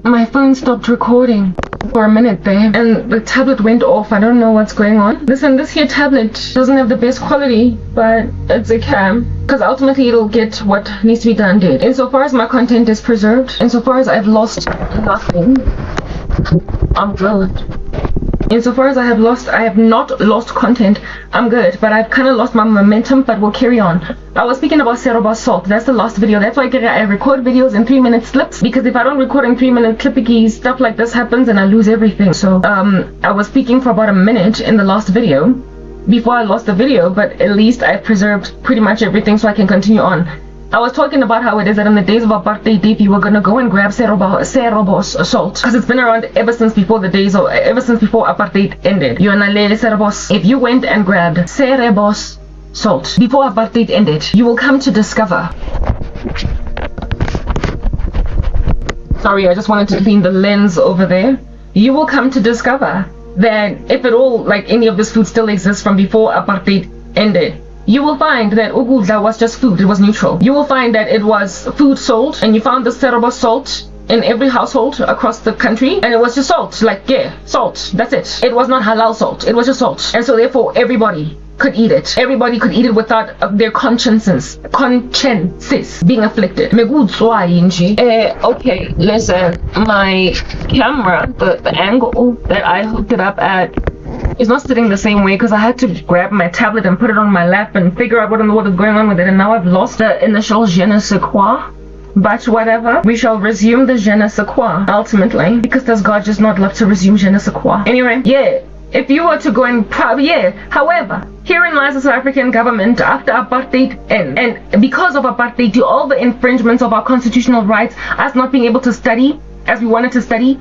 My phone stopped recording for a minute there, and the tablet went off. I don't know what's going on. Listen, this here tablet doesn't have the best quality, but it's okay, because ultimately it'll get what needs to be done did. Insofar as my content is preserved, insofar as I've lost nothing, I'm good. Insofar as I have not lost content, I'm good, but I've kind of lost my momentum, but we'll carry on. I was speaking about cerebral salt. That's the last video. That's why I record videos in 3-minute slips, because if I don't record in 3-minute clippies, stuff like this happens and I lose everything. So I was speaking for about a minute in the last video before I lost the video, but at least I preserved pretty much everything so I can continue on. I was talking about how it is that in the days of apartheid, if you were gonna go and grab cerebral salt, because it's been around ever since before apartheid ended. If you went and grabbed cerebral salt before apartheid ended, you will come to discover. Sorry, I just wanted to clean the lens over there. You will come to discover that if at all, like any of this food still exists from before apartheid ended, you will find that ukudla was just food. It was neutral. You will find that it was food sold, and you found the cerebral salt in every household across the country, and it was just salt. Like, yeah, salt. That's it. It was not halal salt. It was just salt. And so therefore everybody could eat it. Everybody could eat it without their consciences being afflicted. Okay, listen, my camera, the angle that I hooked it up at, it's not sitting the same way because I had to grab my tablet and put it on my lap and figure out what in the world is going on with it, and now I've lost the initial je ne sais quoi. But whatever, we shall resume the je ne sais quoi ultimately, because does God just not love to resume je ne sais quoi? Anyway, yeah, if you were to go and however, herein lies the South African government after apartheid and because of apartheid, to all the infringements of our constitutional rights, us not being able to study as we wanted to study.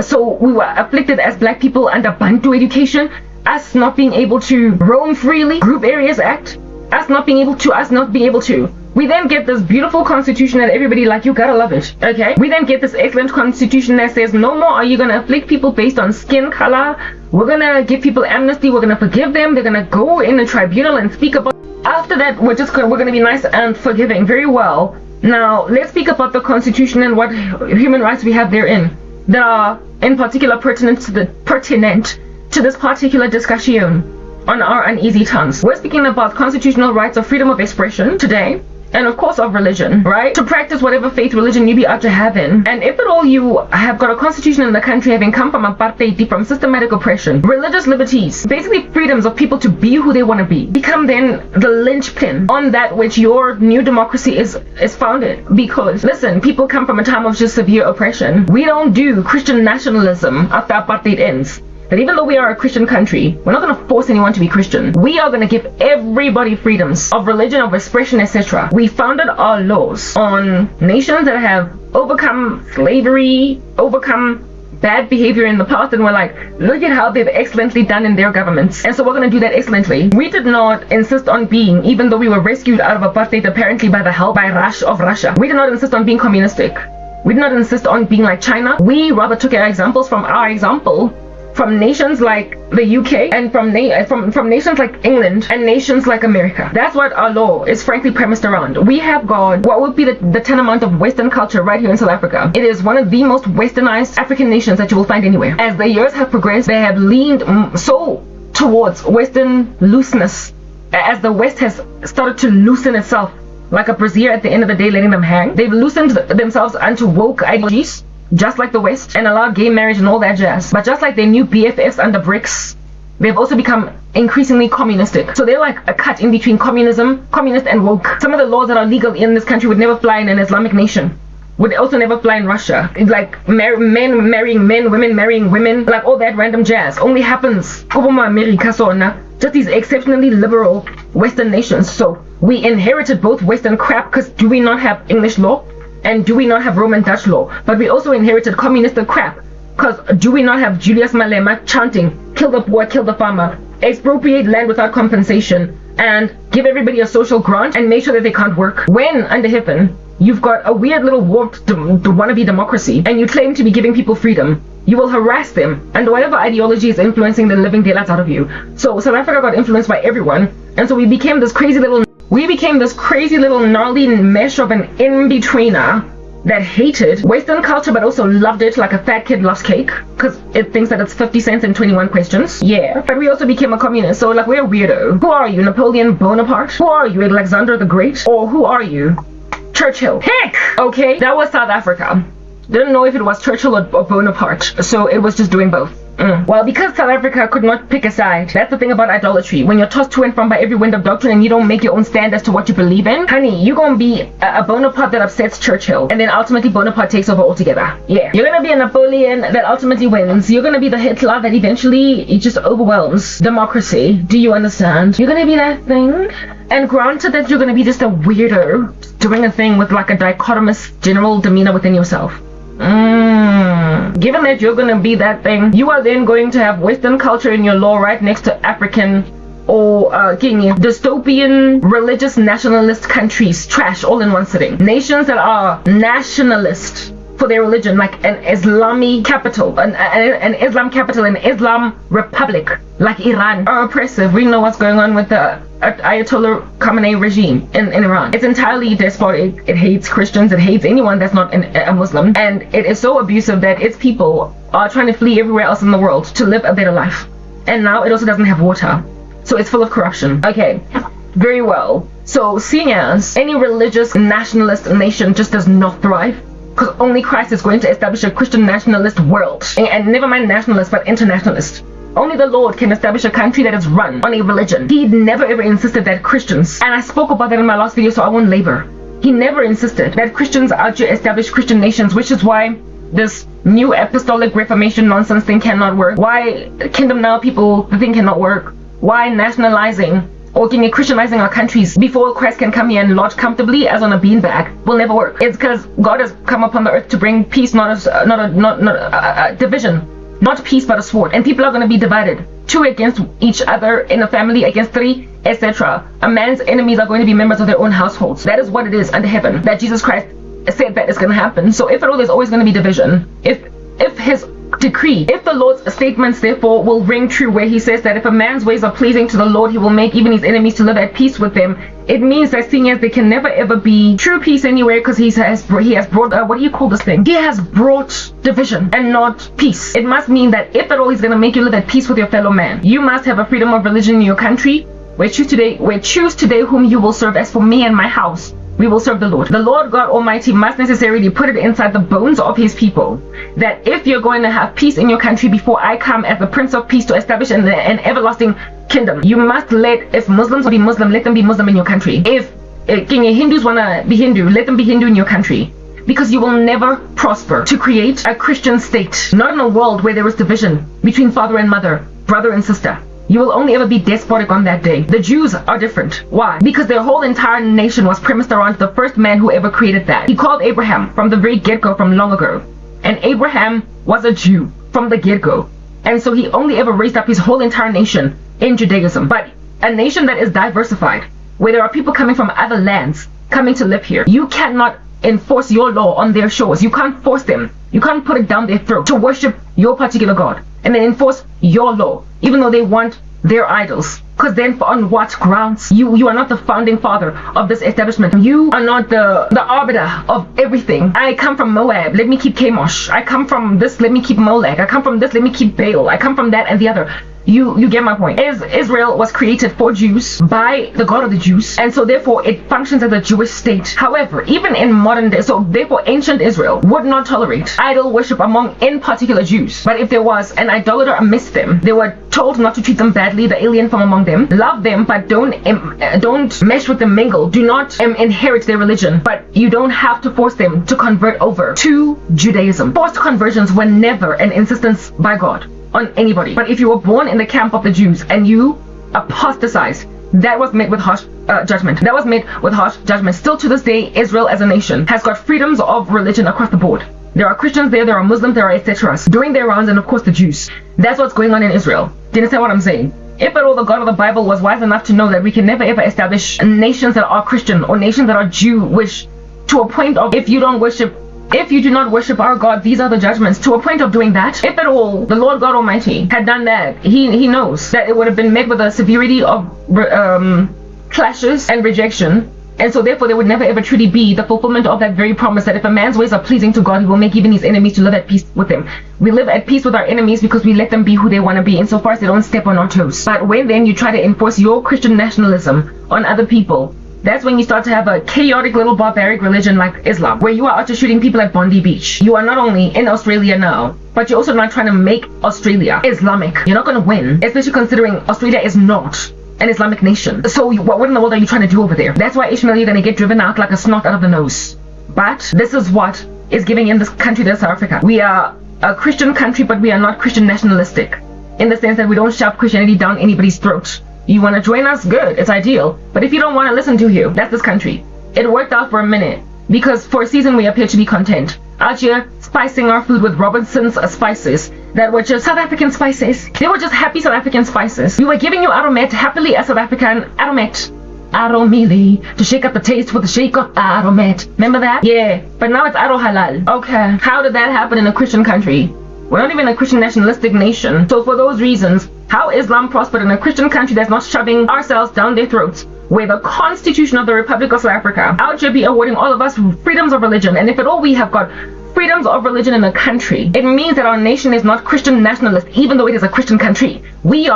So we were afflicted as black people under Bantu education, us not being able to roam freely, Group Areas Act, us not being able to. We then get this beautiful constitution that everybody like, you gotta love it, okay? We then get this excellent constitution that says no more are you gonna afflict people based on skin color. We're gonna give people amnesty, we're gonna forgive them, they're gonna go in the tribunal and speak about. After that, we're gonna be nice and forgiving. Very well. Now let's speak about the constitution and what human rights we have therein that are in particular pertinent to this particular discussion on our uneasy tongues. We're speaking about constitutional rights of freedom of expression today, and of course of religion, right? To practice whatever faith religion you be out to have in. And if at all you have got a constitution in the country having come from apartheid, from systematic oppression, religious liberties, basically freedoms of people to be who they want to be, become then the linchpin on that which your new democracy is founded. Because listen, people come from a time of just severe oppression. We don't do Christian nationalism after apartheid ends. That even though we are a Christian country, we're not going to force anyone to be Christian. We are going to give everybody freedoms of religion, of expression, etc. We founded our laws on nations that have overcome slavery, overcome bad behavior in the past, and we're like, look at how they've excellently done in their governments, and so we're going to do that excellently. We did not insist on being, even though we were rescued out of apartheid apparently by the help by Russia, we did not insist on being communistic. We did not insist on being like China. We rather took our examples from our example from nations like the UK and from nations like England and nations like America. That's what our law is frankly premised around. We have got what would be the tantamount of Western culture right here in South Africa. It is one of the most westernized African nations that you will find anywhere. As the years have progressed, they have leaned so towards Western looseness. As the West has started to loosen itself like a brazier at the end of the day, letting them hang, they've loosened themselves onto woke ideologies, just like the West, and allowed gay marriage and all that jazz. But just like their new BFFs under BRICS, they've also become increasingly communistic. So they're like a cut in between communist and woke. Some of the laws that are legal in this country would never fly in an Islamic nation. Would also never fly in Russia. It's like men marrying men, women marrying women, like all that random jazz only happens just these exceptionally liberal Western nations. So we inherited both Western crap, because do we not have English law? And do we not have Roman Dutch law? But we also inherited communist crap, because do we not have Julius Malema chanting, kill the poor, kill the farmer, expropriate land without compensation, and give everybody a social grant and make sure that they can't work? When under heaven you've got a weird little warped wannabe democracy and you claim to be giving people freedom, you will harass them and whatever ideology is influencing the living daylights out of you. So South Africa got influenced by everyone, and so we became this crazy little gnarly mesh of an in-betweener that hated Western culture but also loved it like a fat kid loves cake because it thinks that it's 50 cents and 21 questions. Yeah, but we also became a communist, so like we're a weirdo. Who are you, Napoleon Bonaparte? Who are you, Alexander the Great? Or who are you, Churchill? Heck! Okay, that was South Africa. Didn't know if it was Churchill or Bonaparte, so it was just doing both. Well, because South Africa could not pick a side, that's the thing about idolatry. When you're tossed to and from by every wind of doctrine and you don't make your own stand as to what you believe in, honey, you're gonna be a Bonaparte that upsets Churchill, and then ultimately Bonaparte takes over altogether. Yeah, you're gonna be a Napoleon that ultimately wins. You're gonna be the Hitler that eventually it just overwhelms democracy. Do you understand? You're gonna be that thing. And granted that you're gonna be just a weirdo doing a thing with like a dichotomous general demeanor within yourself. Given that you're gonna be that thing, you are then going to have Western culture in your law right next to African or dystopian religious nationalist countries, trash all in one sitting. Nations that are nationalist for their religion, like an Islamic capital, an Islam capital, an Islam republic like Iran, are oppressive. We know what's going on with the Ayatollah Khamenei regime in Iran. It's entirely despotic. It hates Christians. It hates anyone that's not a Muslim, and it is so abusive that its people are trying to flee everywhere else in the world to live a better life. And now it also doesn't have water, so it's full of corruption. Okay, very well. So seeing as any religious nationalist nation just does not thrive, because only Christ is going to establish a Christian nationalist world, and never mind nationalist but internationalist. Only the Lord can establish a country that is run on a religion. He never ever insisted that Christians, and I spoke about that in my last video so I won't labor, he never insisted that Christians are to establish Christian nations, which is why this new apostolic reformation nonsense thing cannot work, why Kingdom Now people, the thing cannot work, why nationalizing or Christianizing our countries before Christ can come here and lodge comfortably as on a beanbag will never work. It's because God has come upon the earth to bring peace, not a division. Not peace but a sword, and people are going to be divided, 2 against each other in a family, against 3, etc. A man's enemies are going to be members of their own households. That is what it is under heaven, that Jesus Christ said that is going to happen. So if at all, there's always going to be division. If his decree, if the Lord's statements therefore will ring true, where he says that if a man's ways are pleasing to the Lord, he will make even his enemies to live at peace with them, it means that seeing as there can never ever be true peace anywhere, because he has brought what do you call this thing? He has brought division and not peace. It must mean that if at all he's going to make you live at peace with your fellow man, you must have a freedom of religion in your country, where choose today whom you will serve. As for me and my house, we will serve the Lord. The Lord God Almighty must necessarily put it inside the bones of his people that if you're going to have peace in your country before I come as the Prince of Peace to establish an everlasting kingdom, you must if Muslims be Muslim, let them be Muslim in your country. If Hindus want to be Hindu, let them be Hindu in your country. Because you will never prosper to create a Christian state, not in a world where there is division between father and mother, brother and sister. You will only ever be despotic on that day. The Jews are different. Why? Because their whole entire nation was premised around the first man who ever created that. He called Abraham from the very get-go, from long ago. And Abraham was a Jew from the get-go. And so he only ever raised up his whole entire nation in Judaism. But a nation that is diversified, where there are people coming from other lands coming to live here, you cannot enforce your law on their shores. You can't force them. You can't put it down their throat to worship your particular God and then enforce your law, even though they want their idols. Because then on what grounds? You are not the founding father of this establishment. You are not the arbiter of everything. I come from Moab, let me keep Chemosh. I come from this, let me keep Molech. I come from this, let me keep Baal. I come from that and the other. You get my point. Israel was created for Jews by the God of the Jews, and so therefore it functions as a Jewish state. However, even in modern day, so therefore ancient Israel would not tolerate idol worship among in particular Jews. But if there was an idolater amidst them, they were told not to treat them badly, the alien from among them. Love them, but don't mesh with them, mingle. Do not inherit their religion, but you don't have to force them to convert over to Judaism. Forced conversions were never an insistence by God on anybody. But if you were born in the camp of the Jews and you apostatized, that was met with harsh judgment. That was met with harsh judgment. Still to this day, Israel as a nation has got freedoms of religion across the board. There are Christians there are Muslims, there are etc. doing their rounds, and of course the Jews. That's what's going on in Israel. Do you understand what I'm saying? If at all the God of the Bible was wise enough to know that we can never ever establish nations that are Christian or nations that are Jewish, to a point of if you do not worship our God, these are the judgments, to a point of doing that. If at all the Lord God Almighty had done that, he knows that it would have been met with a severity of clashes and rejection And so therefore there would never ever truly be the fulfillment of that very promise that if a man's ways are pleasing to God, he will make even his enemies to live at peace with him. We live at peace with our enemies because we let them be who they want to be, insofar as they don't step on our toes. But when then you try to enforce your Christian nationalism on other people, that's when you start to have a chaotic little barbaric religion like Islam, where you are out to shooting people at Bondi Beach. You are not only in Australia now, but you're also not trying to make Australia Islamic. You're not going to win, especially considering Australia is not an Islamic nation. So what in the world are you trying to do over there? That's why Ishmael, you're going to get driven out like a snot out of the nose. But this is what is giving in this country, that's South Africa. We are a Christian country, but we are not Christian nationalistic, in the sense that we don't shove Christianity down anybody's throat. You want to join us? Good, it's ideal. But if you don't want to listen to you, that's this country. It worked out for a minute, because for a season we appear to be content. Out here, spicing our food with Robinson's spices that were just South African spices. They were just happy South African spices. We were giving you Aromet happily as South African Aromet. Aromili, to shake up the taste with a shake of Aromet. Remember that? Yeah, but now it's Aro Halal. Okay, how did that happen in a Christian country? We're not even a Christian nationalistic nation. So for those reasons, how Islam prospered in a Christian country that's not shoving ourselves down their throats, where the Constitution of the Republic of South Africa out here be awarding all of us freedoms of religion. And if at all we have got freedoms of religion in a country, it means that our nation is not Christian nationalist, even though it is a Christian country. We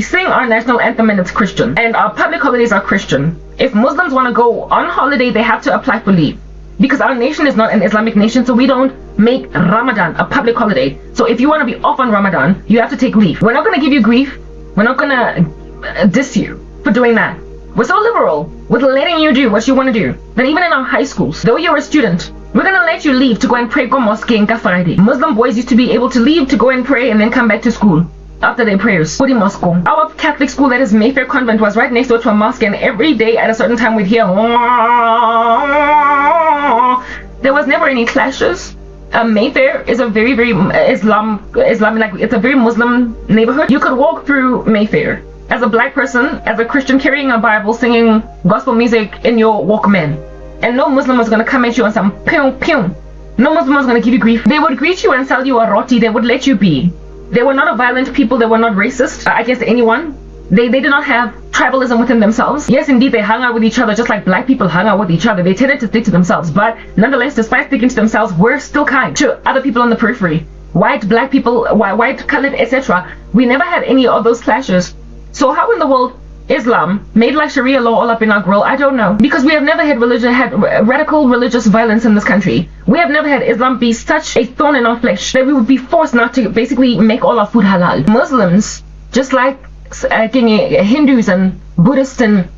sing our national anthem and it's Christian, and our public holidays are Christian. If Muslims want to go on holiday, they have to apply for leave, because our nation is not an Islamic nation, so we don't make Ramadan a public holiday. So if you want to be off on Ramadan, you have to take leave. We're not going to give you grief. We're not going to diss you for doing that. We're so liberal with letting you do what you want to do that even in our high schools, though you're a student, we're going to let you leave to go and pray go mosque on Friday. Muslim boys used to be able to leave to go and pray and then come back to school after their prayers. Our Catholic school, that is Mayfair Convent, was right next door to a mosque, and every day at a certain time we'd hear there was never any clashes. Mayfair is a very, very Islamic, like it's a very Muslim neighborhood. You could walk through Mayfair as a black person, as a Christian, carrying a Bible, singing gospel music in your Walkman, and no Muslim was going to come at you on some pew pew. No Muslim was going to give you grief. They would greet you and sell you a roti. They would let you be. They were not a violent people. They were not racist against anyone. They did not have tribalism within themselves. Yes, indeed, they hung out with each other just like black people hung out with each other. They tended to stick to themselves, but nonetheless, despite sticking to themselves, we're still kind to other people on the periphery. White, black people, white, colored, etc. We never had any of those clashes. So how in the world Islam made like Sharia law all up in our grill? I don't know. Because we have never had radical religious violence in this country. We have never had Islam be such a thorn in our flesh that we would be forced not to basically make all our food halal. Muslims, just like Hindus and Buddhists and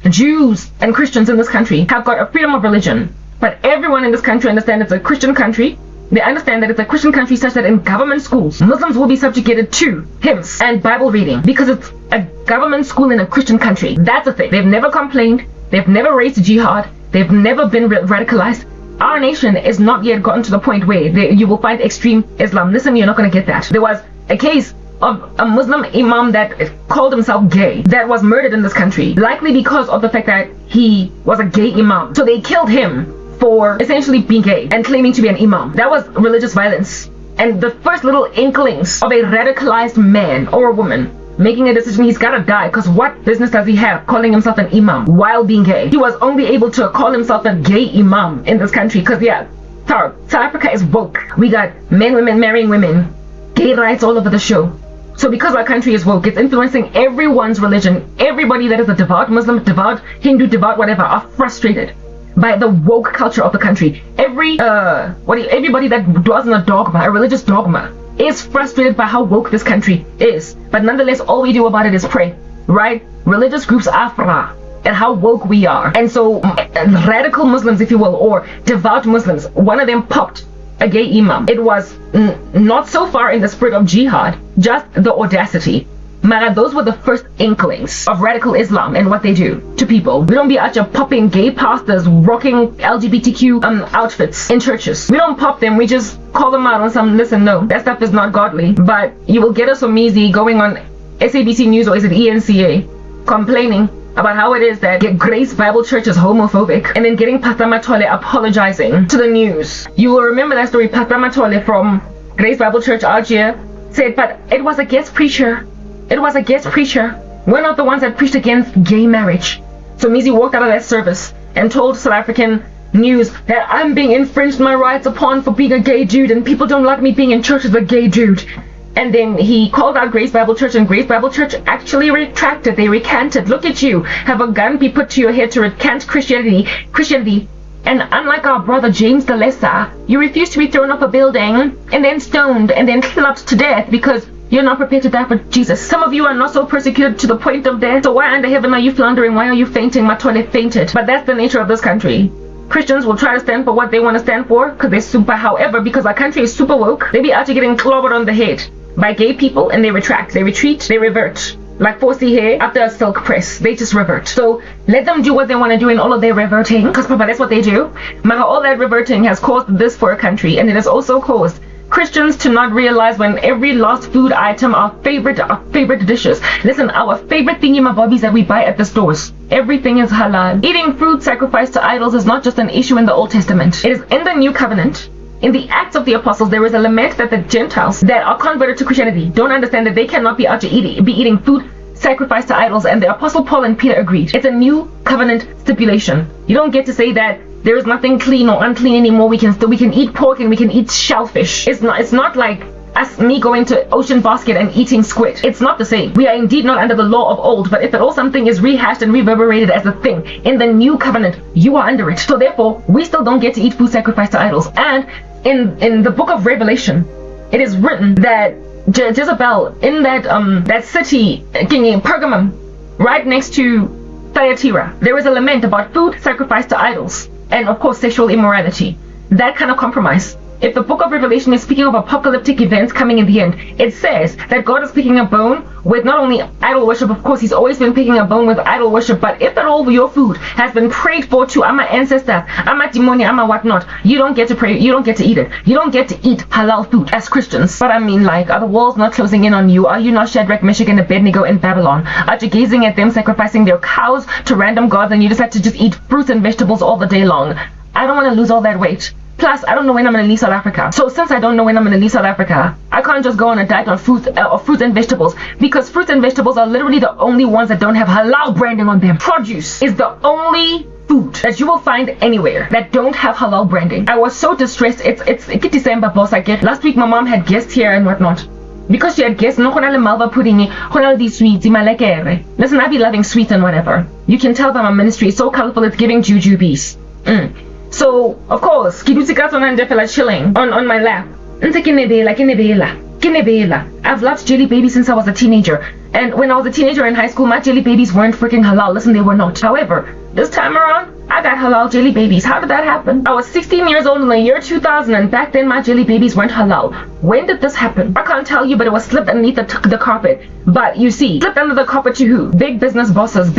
Jews and Christians in this country, have got a freedom of religion. But everyone in this country understands it's a Christian country. They understand that it's a Christian country such that in government schools, Muslims will be subjugated to hymns and Bible reading because it's a government school in a Christian country. That's a thing. They've never complained. They've never raised jihad. They've never been radicalized. Our nation is not yet gotten to the point where you will find extreme Islam. Listen, you're not going to get that. There was a case of a Muslim imam that called himself gay that was murdered in this country, likely because of the fact that he was a gay imam. So they killed him for essentially being gay and claiming to be an imam. That was religious violence. And the first little inklings of a radicalized man or a woman making a decision, he's gotta die, because what business does he have calling himself an imam while being gay? He was only able to call himself a gay imam in this country because, yeah, South Africa is woke. We got men, women marrying women, gay rights all over the show. So because our country is woke, it's influencing everyone's religion. Everybody that is a devout Muslim, devout Hindu, devout whatever, are frustrated by the woke culture of the country. Everybody that dwells in a dogma, a religious dogma, is frustrated by how woke this country is. But nonetheless, all we do about it is pray, right? Religious groups afra and how woke we are. And so radical Muslims, if you will, or devout Muslims, one of them popped a gay imam. It was not so far in the spirit of jihad, just the audacity. Man, those were the first inklings of radical Islam and what they do to people. We don't be out here popping gay pastors rocking LGBTQ outfits in churches. We don't pop them, we just call them out on some, listen, no, that stuff is not godly. But you will get a Somizi going on SABC News, or is it ENCA, complaining about how it is that Grace Bible Church is homophobic, and then getting Pastor Matole apologizing to the news. You will remember that story. Pastor Matole from Grace Bible Church out here said, but it was a guest preacher. It was a guest preacher. We're not the ones that preached against gay marriage. So Mizi walked out of that service and told South African news that I'm being infringed my rights upon for being a gay dude, and people don't like me being in church as a gay dude. And then he called out Grace Bible Church, and Grace Bible Church actually retracted. They recanted. Look at you, have a gun be put to your head to recant Christianity. And unlike our brother James the Lesser, you refuse to be thrown off a building and then stoned and then clubbed to death because you're not prepared to die for Jesus. Some of you are not so persecuted to the point of death. So why under heaven are you floundering? Why are you fainting? My toilet fainted. But that's the nature of this country. Christians will try to stand for what they want to stand for because they're super. However, because our country is super woke, they be out here getting clobbered on the head by gay people, and they retract, they retreat, they revert. Like 4C hair after a silk press, they just revert. So let them do what they want to do in all of their reverting, because Papa, that's what they do. All that reverting has caused this for a country, and it has also caused Christians to not realize when every lost food item, our favorite dishes. Listen, our favorite thingy-mabobbies that we buy at the stores, everything is halal. Eating food sacrificed to idols is not just an issue in the Old Testament. It is in the New Covenant. In the Acts of the Apostles, there is a lament that the Gentiles that are converted to Christianity don't understand that they cannot be out to eating food sacrificed to idols, and the Apostle Paul and Peter agreed. It's a New Covenant stipulation. You don't get to say that there is nothing clean or unclean anymore. We can eat pork and we can eat shellfish. It's not like me going to Ocean Basket and eating squid. It's not the same. We are indeed not under the law of old, but if at all something is rehashed and reverberated as a thing in the New Covenant, you are under it. So therefore, we still don't get to eat food sacrificed to idols. And in the book of Revelation, it is written that Jezebel, in that city, King Pergamum, right next to Thyatira, there is a lament about food sacrificed to idols and of course sexual immorality. That kind of compromise. If the book of Revelation is speaking of apocalyptic events coming in the end, it says that God is picking a bone with not only idol worship, of course, he's always been picking a bone with idol worship, but if at all your food has been prayed for to my ancestors, my demonia, my whatnot, you don't get to pray, you don't get to eat it. You don't get to eat halal food as Christians. But I mean, like, are the walls not closing in on you? Are you not Shadrach, Meshach, and Abednego in Babylon? Are you gazing at them sacrificing their cows to random gods and you just have to just eat fruits and vegetables all the day long? I don't want to lose all that weight. Plus, I don't know when I'm going to leave South Africa. So since I don't know when I'm going to leave South Africa, I can't just go on a diet on fruits and vegetables, because fruits and vegetables are literally the only ones that don't have halal branding on them. Produce is the only food that you will find anywhere that don't have halal branding. I was so distressed. It's December, boss. Last week my mom had guests here and whatnot. Because she had guests, no malva pudding, these sweets, listen, I be loving sweets and whatever. You can tell that my ministry is so colorful, it's giving jujubes. So, of course, chilling on my lap. I've loved jelly babies since I was a teenager. And when I was a teenager in high school, my jelly babies weren't freaking halal. Listen, they were not. However, this time around, I got halal jelly babies. How did that happen? I was 16 years old in the year 2000, and back then my jelly babies weren't halal. When did this happen? I can't tell you, but it was slipped underneath the carpet. But you see, slipped under the carpet to who? Big business bosses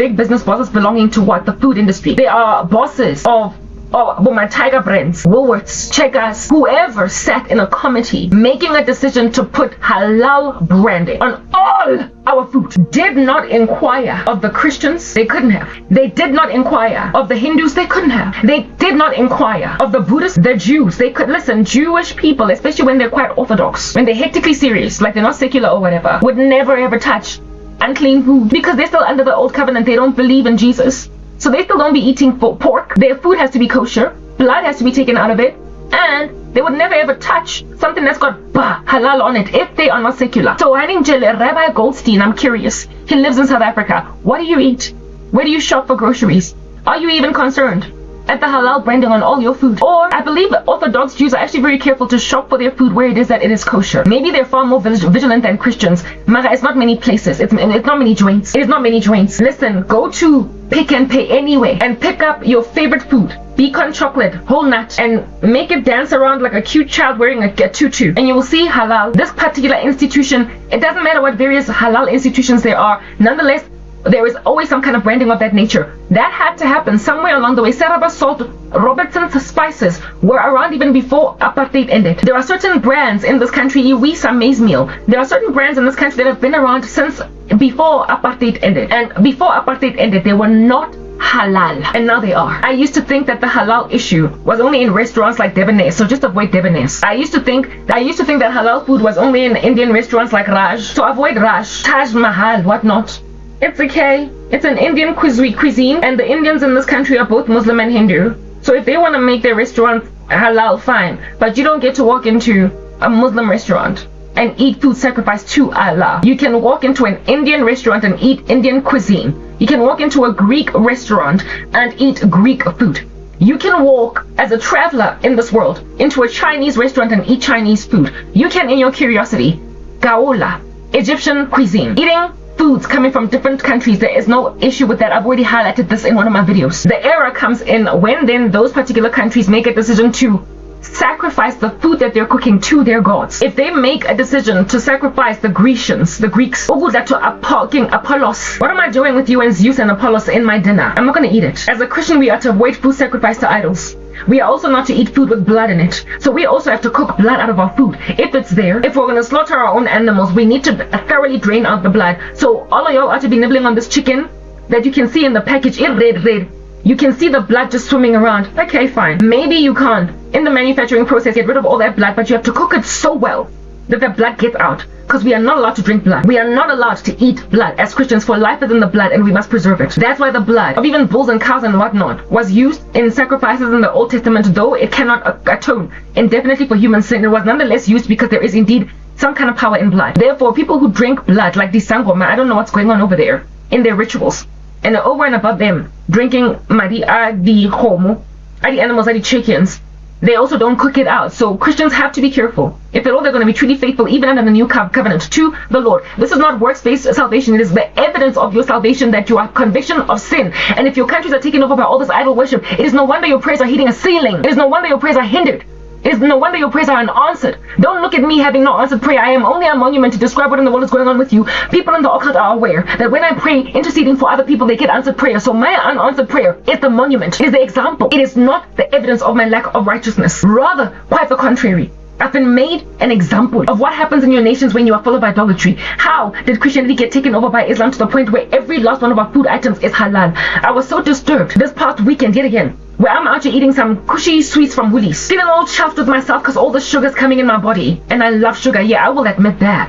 belonging to what? The food industry. They are bosses of my Tiger Brands, Woolworths, Checkers, whoever sat in a committee making a decision to put halal branding on all our food. Did not inquire of the Christians, they couldn't have. They did not inquire of the Hindus, they couldn't have. They did not inquire of the Buddhists, the Jews. They could listen. Jewish people, especially when they're quite orthodox, when they're hectically serious, like they're not secular or whatever, would never ever touch unclean food because they're still under the old covenant. They don't believe in Jesus. So they still don't be eating pork. Their food has to be kosher. Blood has to be taken out of it. And they would never ever touch something that's got halal on it if they are not secular. So Rabbi Goldstein, I'm curious. He lives in South Africa. What do you eat? Where do you shop for groceries? Are you even concerned at the halal branding on all your food? Or I believe Orthodox Jews are actually very careful to shop for their food where it is that it is kosher. Maybe they're far more vigilant than Christians. Mara, it's not many places. It's not many joints. It is not many joints. Listen, go to Pick and Pay anyway and pick up your favorite food. Pecan chocolate, whole nut, and make it dance around like a cute child wearing a tutu. And you will see halal. This particular institution, it doesn't matter what various halal institutions there are, nonetheless, there is always some kind of branding of that nature. That had to happen somewhere along the way. Saraba salt, Robertson's spices were around even before apartheid ended. There are certain brands in this country, Iwisa maize meal. There are certain brands in this country that have been around since before apartheid ended. And before apartheid ended, they were not halal, and now they are. I used to think that the halal issue was only in restaurants like Debonair, so just avoid Debonair. I used to think that halal food was only in Indian restaurants like Raj, so avoid Raj, Taj Mahal, whatnot. It's okay. It's an Indian cuisine, and the Indians in this country are both Muslim and Hindu. So if they want to make their restaurant halal, fine. But you don't get to walk into a Muslim restaurant and eat food sacrificed to Allah. You can walk into an Indian restaurant and eat Indian cuisine. You can walk into a Greek restaurant and eat Greek food. You can walk as a traveler in this world into a Chinese restaurant and eat Chinese food. You can, in your curiosity, gaola, Egyptian cuisine, eating foods coming from different countries. There is no issue with that. I've already highlighted this in one of my videos. The error comes in when then those particular countries make a decision to sacrifice the food that they're cooking to their gods. If they make a decision to sacrifice the Grecians, the Greeks, to King Apollos, what am I doing with you and Zeus and Apollos in my dinner? I'm not going to eat it. As a Christian, we are to avoid food sacrificed to idols. We are also not to eat food with blood in it. So we also have to cook blood out of our food. If it's there, if we're going to slaughter our own animals, we need to thoroughly drain out the blood. So all of y'all are to be nibbling on this chicken that you can see in the package, red. You can see the blood just swimming around. Okay, fine. Maybe you can't, in the manufacturing process, get rid of all that blood, but you have to cook it so well that the blood gets out. Because we are not allowed to drink blood. We are not allowed to eat blood. As Christians, for life is in the blood and we must preserve it. That's why the blood of even bulls and cows and whatnot was used in sacrifices in the Old Testament, though it cannot atone indefinitely for human sin. It was nonetheless used because there is indeed some kind of power in blood. Therefore, people who drink blood, like the Sangoma, I don't know what's going on over there in their rituals. And over and above them, drinking madi the homo, the animals, the chickens, they also don't cook it out. So Christians have to be careful. If at all they're going to be truly faithful, even under the new covenant, to the Lord. This is not works-based salvation. It is the evidence of your salvation that you are conviction of sin. And if your countries are taken over by all this idol worship, it is no wonder your prayers are hitting a ceiling. It is no wonder your prayers are hindered. It is no wonder your prayers are unanswered. Don't look at me having no answered prayer. I am only a monument to describe what in the world is going on with you. People in the occult are aware that when I pray, interceding for other people, they get answered prayer. So my unanswered prayer is the monument. It is the example. It is not the evidence of my lack of righteousness. Rather, quite the contrary. I've been made an example of what happens in your nations when you are full of idolatry. How did Christianity get taken over by Islam to the point where every last one of our food items is halal? I was so disturbed this past weekend yet again, where I'm out here eating some cushy sweets from Woolies, feeling all chuffed with myself because all the sugar's coming in my body. And I love sugar. Yeah, I will admit that.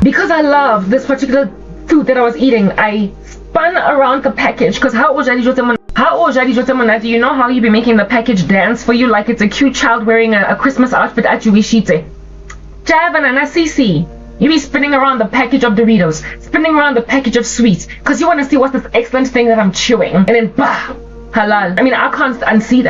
Because I love this particular food that I was eating, I spun around the package because do you know how you be making the package dance for you like it's a cute child wearing a Christmas outfit at Juishite? Javanana Sisi. You be spinning around the package of Doritos, spinning around the package of sweets, because you want to see what's this excellent thing that I'm chewing. And then, bah, halal. I mean, I can't unsee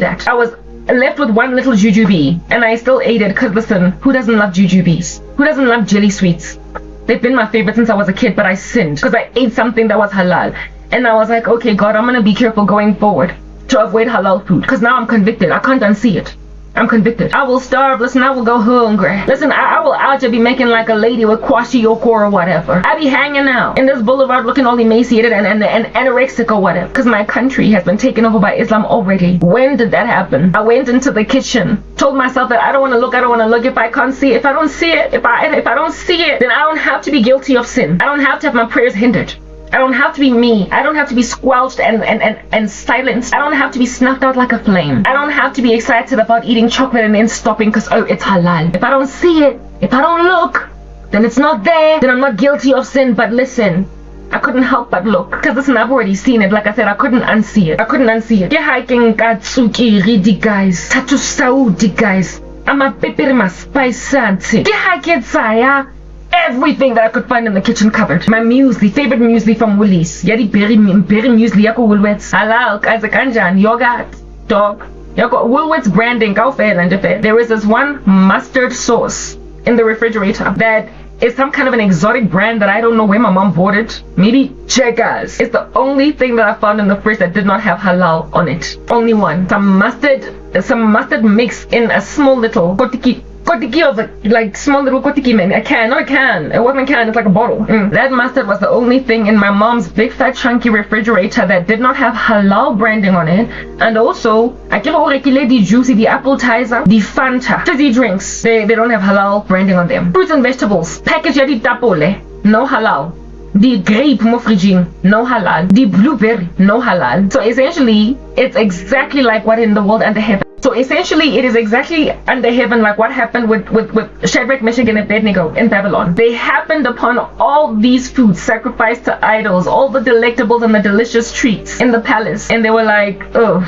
that. I was left with one little jujube, and I still ate it, because listen, who doesn't love jujubes? Who doesn't love jelly sweets? They've been my favorite since I was a kid, but I sinned, because I ate something that was halal. And I was like, okay, God, I'm going to be careful going forward to avoid halal food, because now I'm convicted. I can't unsee it. I'm convicted. I will starve. Listen, I will go hungry. Listen, I will out here be making like a lady with kwashi yoko or whatever. I be hanging out in this boulevard looking all emaciated and anorexic or whatever. Because my country has been taken over by Islam already. When did that happen? I went into the kitchen, told myself that I don't want to look. If I can't see it, if I don't see it, if I don't see it, then I don't have to be guilty of sin. I don't have to have my prayers hindered. I don't have to be me. I don't have to be squelched and silenced. I don't have to be snuffed out like a flame. I don't have to be excited about eating chocolate and then stopping because, oh, it's halal. If I don't see it, if I don't look, then it's not there. Then I'm not guilty of sin. But listen, I couldn't help but look. Because listen, I've already seen it. Like I said, I couldn't unsee it. Yeah, hiking Katsuki Ridi guys. Tatu Saudi guys. I'm a pepper my spice auntie. Yeah, hiking Saya. Everything that I could find in the kitchen cupboard. My muesli, favorite muesli from Woolies. Yadi berry muesli yako Woolworths. Halal, kazakanjan, yogurt, dog. Yako Woolworths branding, there is this one mustard sauce in the refrigerator that is some kind of an exotic brand that I don't know where my mom bought it. Maybe Checkers. It's the only thing that I found in the fridge that did not have halal on it. Only one. Some mustard mix in a small little kotiki of like small little kotiki man. Not a can. It wasn't a can, it's like a bottle. That mustard was the only thing in my mom's big fat chunky refrigerator that did not have halal branding on it. And also, I can already the juicy, the apple tizer, the Fanta, fizzy drinks. They don't have halal branding on them. Fruits and vegetables, package yadi tapole, no halal. The grape mofrijing, no halal. The blueberry, no halal. So essentially, it's exactly like what in the world and the heaven. So essentially, it is exactly under heaven like what happened with Shadrach, Meshach, and Abednego in Babylon. They happened upon all these foods sacrificed to idols, all the delectables and the delicious treats in the palace. And they were like, oh,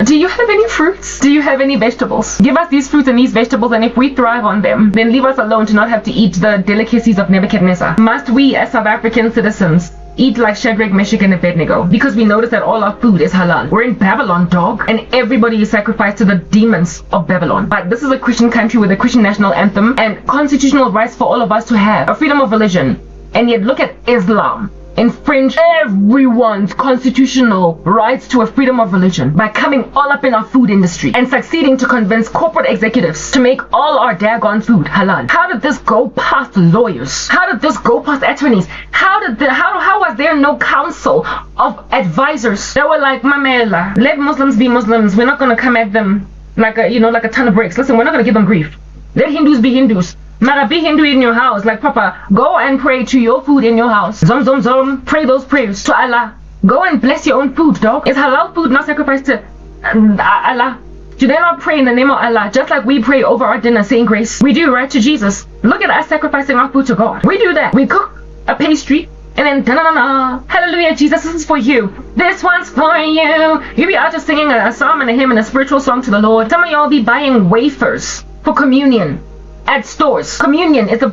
do you have any fruits? Do you have any vegetables? Give us these fruits and these vegetables, and if we thrive on them, then leave us alone to not have to eat the delicacies of Nebuchadnezzar. Must we, as South African citizens, eat like Shadrach, Meshach, and Abednego? Because we notice that all our food is halal. We're in Babylon, dog, and everybody is sacrificed to the demons of Babylon. But this is a Christian country with a Christian national anthem and constitutional rights for all of us to have, a freedom of religion. And yet look at Islam infringe everyone's constitutional rights to a freedom of religion by coming all up in our food industry and succeeding to convince corporate executives to make all our daggone food halal. How did this go past lawyers? How did this go past attorneys? How was there no council of advisors that were like, Mamela, let Muslims be Muslims. We're not going to come at them like a ton of bricks. Listen, we're not going to give them grief. Let Hindus be Hindus. Mara, be Hindu in your house. Like, Papa, go and pray to your food in your house. Zum, zum, zum. Pray those prayers to Allah. Go and bless your own food, dog. Is halal food not sacrificed to Allah? Do they not pray in the name of Allah? Just like we pray over our dinner saying grace. We do, right, to Jesus. Look at us sacrificing our food to God. We do that. We cook a pastry and then da-na-na-na. Hallelujah, Jesus, this is for you. This one's for you. You be out just singing a psalm and a hymn and a spiritual song to the Lord. Some of y'all be buying wafers for communion at stores. Communion is the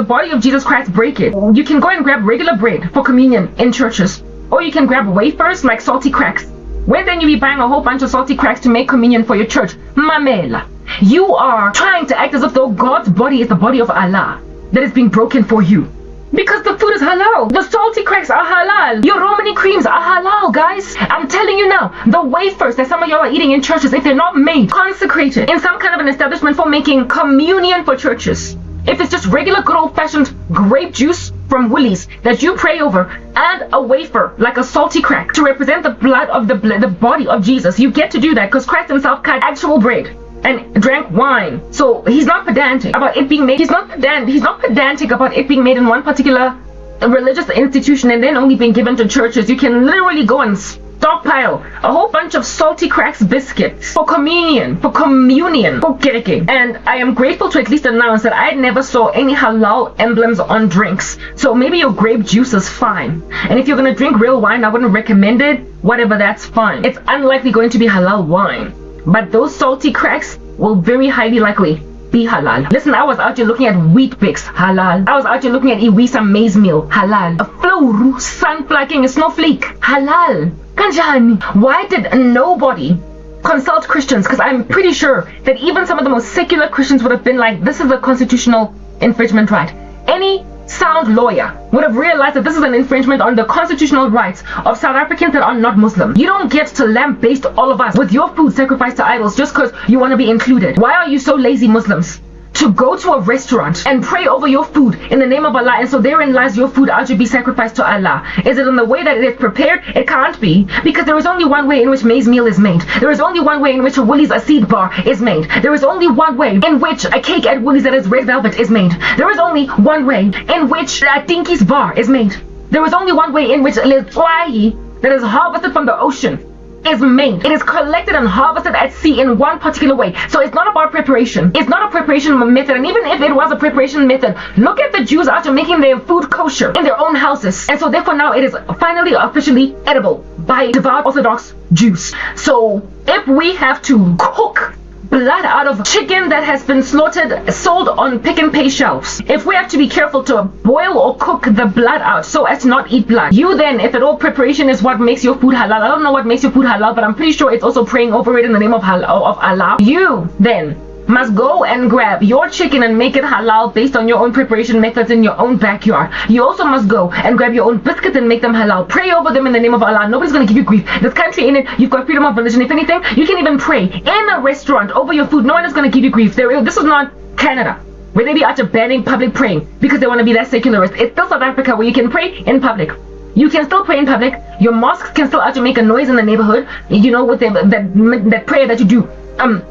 body of Jesus Christ. Break it. You can go and grab regular bread for communion in churches, or you can grab wafers like salty cracks. When then you be buying a whole bunch of salty cracks to make communion for your church? Mamela, you are trying to act as if though God's body is the body of Allah that is being broken for you. Because the food is halal. The salty cracks are halal. Your Romany creams are halal, guys. I'm telling you now, the wafers that some of y'all are eating in churches, if they're not made, consecrated in some kind of an establishment for making communion for churches, if it's just regular good old-fashioned grape juice from Woolies that you pray over, and a wafer like a salty crack to represent the blood of the body of Jesus, you get to do that because Christ himself cut actual bread and drank wine. So he's not pedantic about it being made. He's not pedantic about it being made in one particular religious institution and then only being given to churches. You can literally go and stockpile a whole bunch of salty cracks biscuits for communion, for kereke. And I am grateful to at least announce that I never saw any halal emblems on drinks. So maybe your grape juice is fine. And if you're gonna drink real wine, I wouldn't recommend it. Whatever, that's fine. It's unlikely going to be halal wine. But those salty cracks will very highly likely be halal. Listen, I was out here looking at wheat picks, halal. I was out here looking at Iwisa maize meal, halal. A flour, sunflower king, a snowflake, halal. Kanjani. Why did nobody consult Christians? Because I'm pretty sure that even some of the most secular Christians would have been like, this is a constitutional infringement right. Any sound lawyer would have realized that this is an infringement on the constitutional rights of South Africans that are not Muslim. You don't get to lambaste all of us with your food sacrificed to idols just because you want to be included. Why are you so lazy, Muslims, to go to a restaurant and pray over your food in the name of Allah, and so therein lies your food ought to be sacrificed to Allah? Is it in the way that it is prepared? It can't be, because there is only one way in which maize meal is made. There is only one way in which a Woolies a seed bar is made. There is only one way in which a cake at Woolies that is red velvet is made. There is only one way in which a Dinky's bar is made. There is only one way in which letswai that is harvested from the ocean is made. It is collected and harvested at sea in one particular way. So it's not about preparation. It's not a preparation method. And even if it was a preparation method, look at the Jews after making their food kosher in their own houses. And so therefore now it is finally officially edible by devout Orthodox Jews. So if we have to cook blood out of chicken that has been slaughtered, sold on pick and pay shelves, if we have to be careful to boil or cook the blood out so as to not eat blood, you then, if at all preparation is what makes your food halal, I don't know what makes your food halal, but I'm pretty sure it's also praying over it in the name of Allah, you then must go and grab your chicken and make it halal based on your own preparation methods in your own backyard. You also must go and grab your own biscuits and make them halal. Pray over them in the name of Allah. Nobody's going to give you grief. This country, in it, you've got freedom of religion. If anything, you can even pray in a restaurant over your food. No one is going to give you grief. This is not Canada, where they be out to banning public praying because they want to be that secularist. It's still South Africa, where you can pray in public. You can still pray in public. Your mosques can still out to make a noise in the neighborhood, you know, with that prayer that you do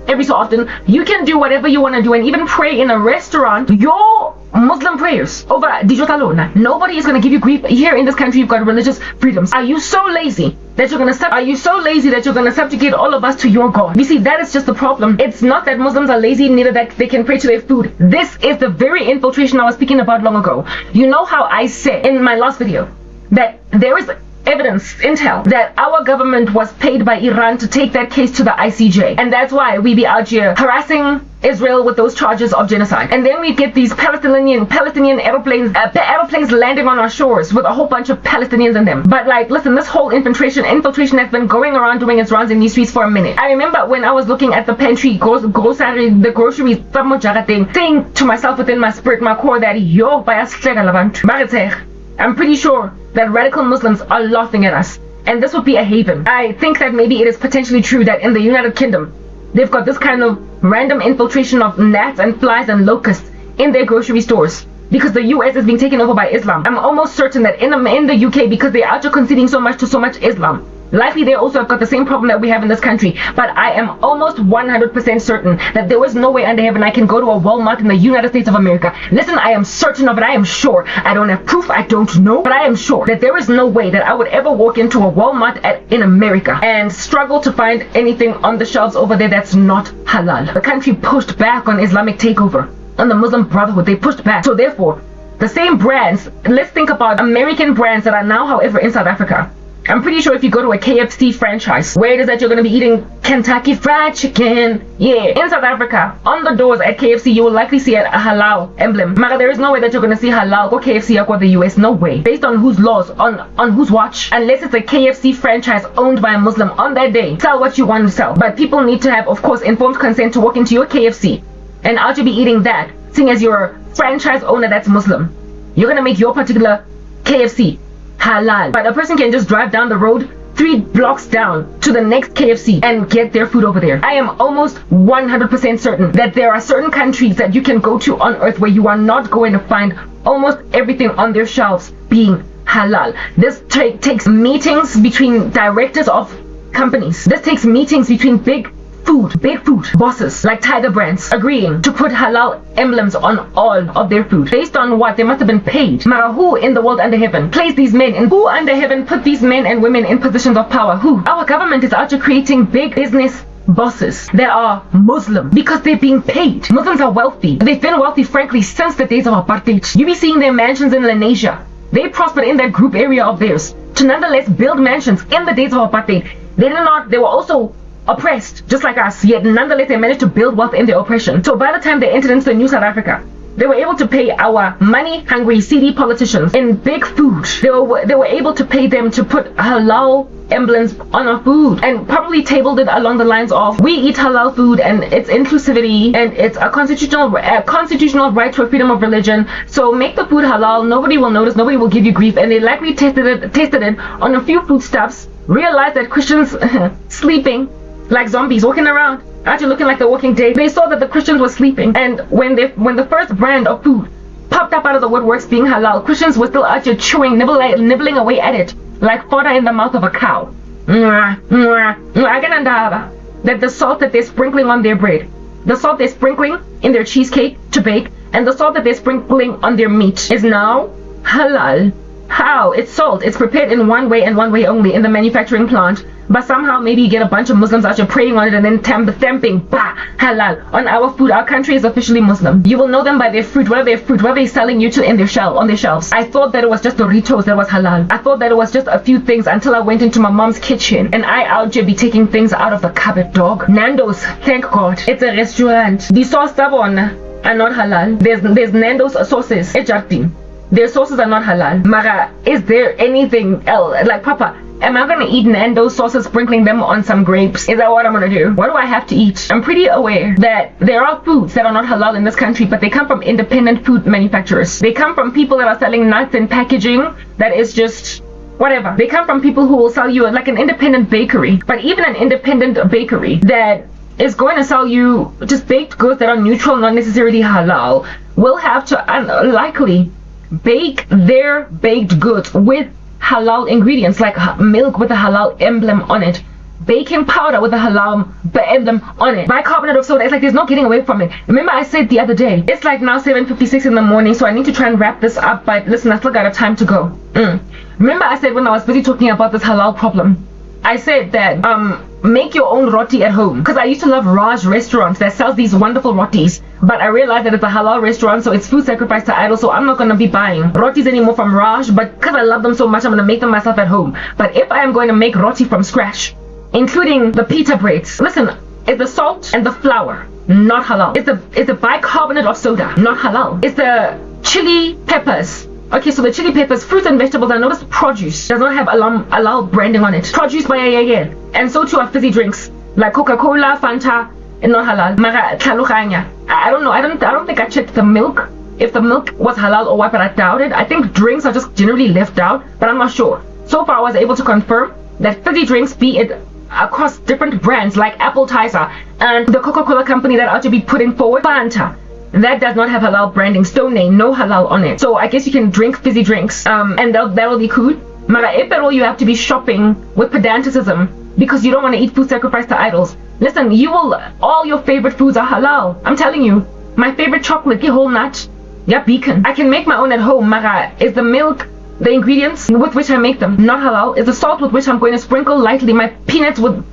every so often. You can do whatever you want to do and even pray in a restaurant your Muslim prayers over Dijotalona. Nobody is going to give you grief. Here in this country, you've got religious freedoms. Are you so lazy that you're gonna are you so lazy that you're gonna subjugate all of us to your God? You see, that is just the problem. It's not that Muslims are lazy, neither that they can pray to their food. This is the very infiltration I was speaking about long ago. You know how I said in my last video that there is evidence, intel, that our government was paid by Iran to take that case to the ICJ, and that's why we be out here harassing Israel with those charges of genocide. And then we get these Palestinian airplanes landing on our shores with a whole bunch of Palestinians in them. But like, listen, this whole infiltration has been going around doing its rounds in these streets for a minute. I remember when I was looking at the pantry, the groceries, saying to myself within my spirit, my core, that yo, I'm pretty sure that radical Muslims are laughing at us, and this would be a haven. I think that maybe it is potentially true that in the United Kingdom, they've got this kind of random infiltration of gnats and flies and locusts in their grocery stores, because the US is being taken over by Islam. I'm almost certain that in the UK, because they are conceding so much to so much Islam, likely they also have got the same problem that we have in this country. But I am almost 100% certain that there is no way under heaven I can go to a Walmart in the United States of America. Listen, I am certain of it. I am sure. I don't have proof. I don't know. But I am sure that there is no way that I would ever walk into a Walmart in America and struggle to find anything on the shelves over there that's not halal. The country pushed back on Islamic takeover, on the Muslim Brotherhood. They pushed back. So therefore, the same brands, let's think about American brands that are now, however, in South Africa. I'm pretty sure if you go to a KFC franchise, where it is that you're going to be eating Kentucky Fried Chicken, yeah, in South Africa, on the doors at KFC, you will likely see a halal emblem. Mara, there is no way that you're going to see halal or KFC or the US, no way. Based on whose laws, on whose watch, unless it's a KFC franchise owned by a Muslim on that day, sell what you want to sell. But people need to have, of course, informed consent to walk into your KFC, and out you be eating that, seeing as you're a franchise owner that's Muslim. You're going to make your particular KFC halal, but a person can just drive down the road 3 blocks down to the next KFC and get their food over there. I am almost 100% certain that there are certain countries that you can go to on earth where you are not going to find almost everything on their shelves being halal. This takes meetings between directors of companies. This takes meetings between big food bosses like Tiger Brands agreeing to put halal emblems on all of their food. Based on what? They must have been paid. Mara, who in the world under heaven placed these men, and who under heaven put these men and women in positions of power? Who? Our government is out to creating big business bosses that are Muslim because they're being paid. Muslims are wealthy. They've been wealthy, frankly, since the days of apartheid. You be seeing their mansions in Lenasia. They prospered in that group area of theirs to nonetheless build mansions in the days of apartheid. They were also oppressed, just like us, yet nonetheless they managed to build wealth in their oppression. So by the time they entered into the new South Africa, they were able to pay our money-hungry, seedy politicians in big food. They were able to pay them to put halal emblems on our food, and probably tabled it along the lines of, we eat halal food and it's inclusivity and it's a constitutional right to a freedom of religion, so make the food halal, nobody will notice, nobody will give you grief. And they likely tested it on a few foodstuffs, realized that Christians sleeping like zombies, walking around, actually looking like the Walking Dead. They saw that the Christians were sleeping, and when the first brand of food popped up out of the woodworks being halal, Christians were still out here chewing, nibbling away at it like fodder in the mouth of a cow. That the salt that they're sprinkling on their bread, the salt they're sprinkling in their cheesecake to bake, and the salt that they're sprinkling on their meat is now halal. How? It's salt. It's prepared in one way and one way only in the manufacturing plant. But somehow maybe you get a bunch of Muslims out here praying on it and then stamping, halal, on our food. Our country is officially Muslim. You will know them by their fruit. What are they selling you to on their shelves? I thought that it was just Doritos that was halal. I thought that it was just a few things until I went into my mom's kitchen and I out here be taking things out of the cupboard, dog. Nando's, thank God. It's a restaurant. The sauce sabon are not halal. There's Nando's sauces. Their sauces are not halal. Mara, is there anything else? Like, Papa, am I gonna eat Nando's sauces, sprinkling them on some grapes? Is that what I'm gonna do? What do I have to eat? I'm pretty aware that there are foods that are not halal in this country, but they come from independent food manufacturers. They come from people that are selling nuts and packaging that is just whatever. They come from people who will sell you like an independent bakery. But even an independent bakery that is going to sell you just baked goods that are neutral, not necessarily halal, will have to likely bake their baked goods with halal ingredients, like milk with a halal emblem on it, baking powder with a halal emblem on it, bicarbonate of soda. It's like there's no getting away from it. Remember I said the other day, it's like now 7:56 in the morning, so I need to try and wrap this up, but listen, I still got a time to go. Remember I said when I was busy talking about this halal problem I said that make your own roti at home, because I used to love Raj restaurants that sells these wonderful rotis, but I realized that it's a halal restaurant, so it's food sacrificed to idols, so I'm not going to be buying rotis anymore from Raj. But because I love them so much, I'm going to make them myself at home. But if I am going to make roti from scratch, including the pita breads, listen, it's the salt and the flour, not halal. It's the bicarbonate of soda, not halal. It's the chili peppers. Okay, so the chili peppers, fruits and vegetables, I noticed produce does not have halal branding on it. Produce by yeah. And so too are fizzy drinks like Coca-Cola, Fanta, and not halal. Mara tlaluganya. I don't know. I don't think I checked the milk, if the milk was halal or what, but I doubt it. I think drinks are just generally left out, but I'm not sure. So far, I was able to confirm that fizzy drinks, be it across different brands like Apple Tizer and the Coca-Cola company that ought to be putting forward, Fanta, that does not have halal branding. Stone name, no halal on it. So I guess you can drink fizzy drinks, and that'll be cool. Mara, if at all you have to be shopping with pedanticism because you don't want to eat food sacrificed to idols, listen, all your favorite foods are halal. I'm telling you, my favorite chocolate, the whole nut, yeah, beacon. I can make my own at home. Mara, is the milk, the ingredients with which I make them, not halal. Is the salt with which I'm going to sprinkle lightly my peanuts with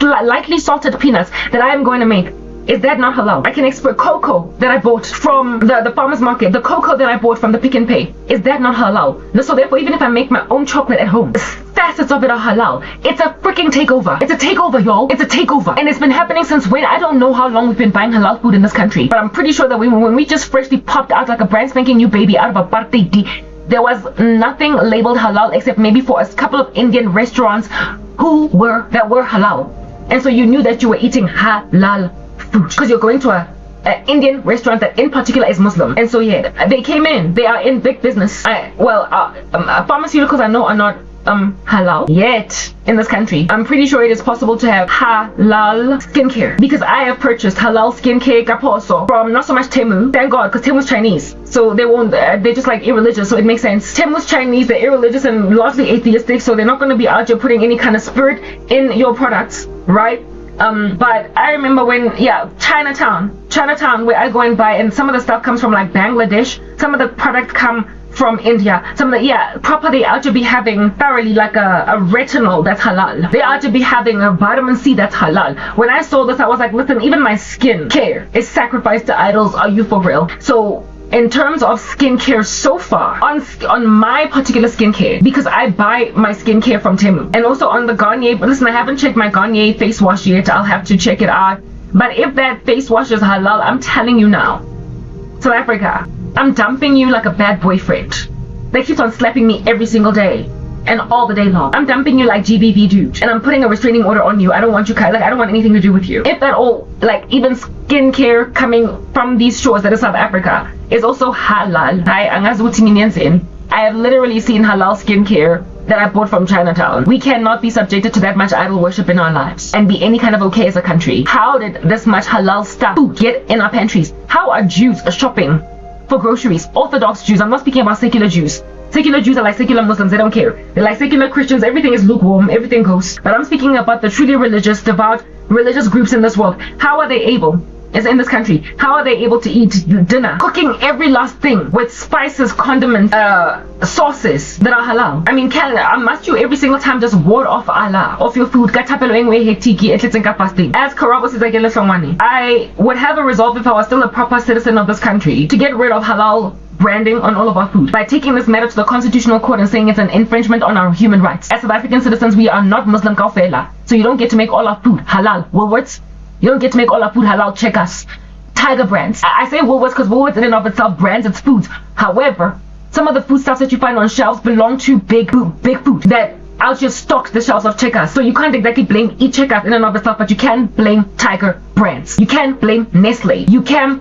lightly salted peanuts that I am going to make. Is that not halal? I can export cocoa that I bought from the farmer's market, the cocoa that I bought from the Pick and Pay. Is that not halal? So therefore, even if I make my own chocolate at home, facets of it are halal. It's a freaking takeover. It's a takeover, y'all. It's a takeover. And it's been happening since when? I don't know how long we've been buying halal food in this country. But I'm pretty sure that when we just freshly popped out like a brand spanking new baby out of a parte D, there was nothing labeled halal except maybe for a couple of Indian restaurants that were halal. And so you knew that you were eating halal food because you're going to an Indian restaurant that in particular is Muslim. And so yeah, they came in. They are in big business. Pharmaceuticals I know are not halal yet in this country. I'm pretty sure it is possible to have halal skincare because I have purchased halal skincare kaposo from not so much Temu, thank God, because Temu's Chinese, so they're just like irreligious, so it makes sense. Temu's Chinese, they're irreligious and largely atheistic, so they're not going to be out here putting any kind of spirit in your products, right? But I remember when, Chinatown, where I go and buy, and some of the stuff comes from like Bangladesh, some of the products come from India, they ought to be having thoroughly like a retinol that's halal. They ought to be having a vitamin C that's halal. When I saw this, I was like, listen, even my skin care is sacrificed to idols. Are you for real? So in terms of skincare so far, on my particular skincare, because I buy my skincare from Temu, and also on the Garnier, but listen, I haven't checked my Garnier face wash yet. I'll have to check it out. But if that face wash is halal, I'm telling you now, South Africa, I'm dumping you like a bad boyfriend that keeps on slapping me every single day and all the day long. I'm dumping you like GBV dude, and I'm putting a restraining order on you. I don't want you, I don't want anything to do with you. If at all, like even skincare coming from these shores that is South Africa is also halal. I have literally seen halal skincare that I bought from Chinatown. We cannot be subjected to that much idol worship in our lives and be any kind of okay as a country. How did this much halal stuff get in our pantries? How are Jews shopping for groceries? Orthodox Jews, I'm not speaking about secular Jews. Secular Jews are like secular Muslims, they don't care. They're like secular Christians, everything is lukewarm, everything goes. But I'm speaking about the truly religious, devout, religious groups in this world. How are they able, as in this country, how are they able to eat dinner, cooking every last thing with spices, condiments, sauces that are halal? I mean, must you every single time just ward off Allah, off your food? As Karabo says, I would have a resolve if I was still a proper citizen of this country to get rid of halal branding on all of our food by taking this matter to the Constitutional Court and saying it's an infringement on our human rights. As South African citizens, we are not Muslim kafela, so you don't get to make all our food halal. Woolworths, you don't get to make all our food halal. Checkers, Tiger brands. I say Woolworths because Woolworths in and of itself brands its foods. However, some of the foodstuffs that you find on shelves belong to big food that out here stocks the shelves of Checkers. So you can't exactly blame each Checkers in and of itself, but you can blame Tiger brands. You can blame Nestle. You can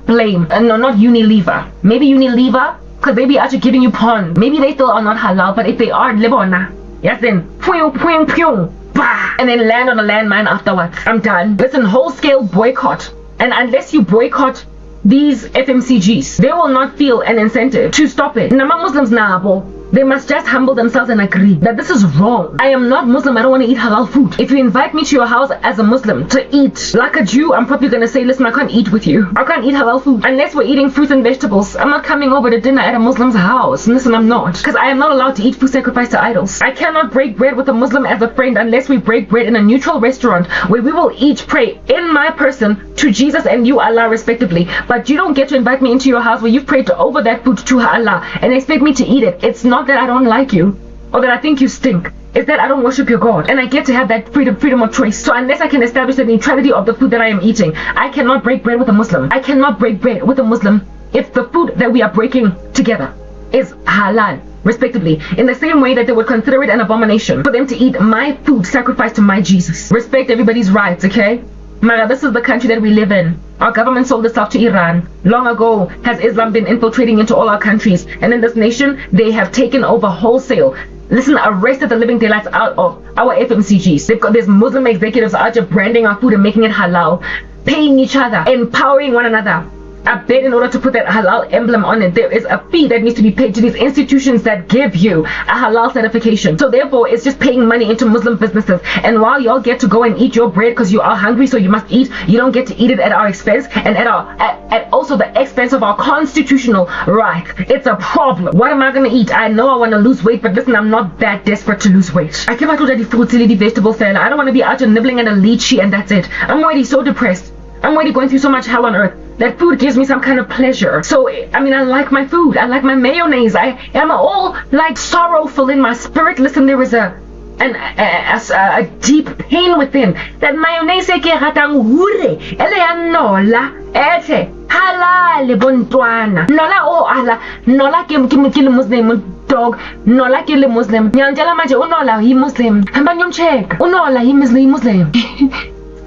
blame no, not Unilever. Maybe Unilever, because they be out here giving you porn. Maybe they still are not halal, but if they are, live on now. Yes, then bah, and then land on a landmine afterwards. I'm done. Listen, whole scale boycott. And unless you boycott these FMCGs, they will not feel an incentive to stop it. Nama Muslims nabo. They must just humble themselves and agree that this is wrong. I am not Muslim. I don't want to eat halal food. If you invite me to your house as a Muslim to eat like a Jew, I'm probably going to say, listen, I can't eat with you. I can't eat halal food unless we're eating fruits and vegetables. I'm not coming over to dinner at a Muslim's house. Listen, I'm not. Because I am not allowed to eat food sacrificed to idols. I cannot break bread with a Muslim as a friend unless we break bread in a neutral restaurant where we will each pray in my person to Jesus and you, Allah, respectively. But you don't get to invite me into your house where you've prayed over that food to Allah and expect me to eat it. It's not that I don't like you or that I think you stink. It's that I don't worship your God and I get to have that freedom of choice. So unless I can establish the neutrality of the food that I am eating, I cannot break bread with a Muslim. I cannot break bread with a Muslim if the food that we are breaking together is halal, respectively, in the same way that they would consider it an abomination for them to eat my food sacrificed to my Jesus. Respect everybody's rights, okay? Mara, this is the country that we live in. Our government sold itself to Iran. Long ago has Islam been infiltrating into all our countries, and in this nation they have taken over wholesale. Listen, arrested the living daylights out of our FMCGs. There's Muslim executives out there branding our food and making it halal, paying each other, empowering one another. I bet in order to put that halal emblem on it, there is a fee that needs to be paid to these institutions that give you a halal certification. So therefore, it's just paying money into Muslim businesses. And while y'all get to go and eat your bread because you are hungry, so you must eat, you don't get to eat it at our expense and at also the expense of our constitutional right. It's a problem. What am I gonna eat? I know I want to lose weight, but listen, I'm not that desperate to lose weight. I came out with the fruits, the vegetable fan. I don't want to be out here nibbling at a lychee and that's it. I'm already so depressed. I'm already going through so much hell on earth. That food gives me some kind of pleasure. So, I mean, I like my food. I like my mayonnaise. I am all like sorrowful in my spirit. Listen, there is a deep pain within. That mayonnaise ke ratang hure. Ele ya nola. Ete. Halal bontwana. Nola o ala. Nola ke Muslim dog. Nola ke le Muslim. Nyanjala manje unola hi Muslim. Hamba nyomcheck. Unola hi Muslim.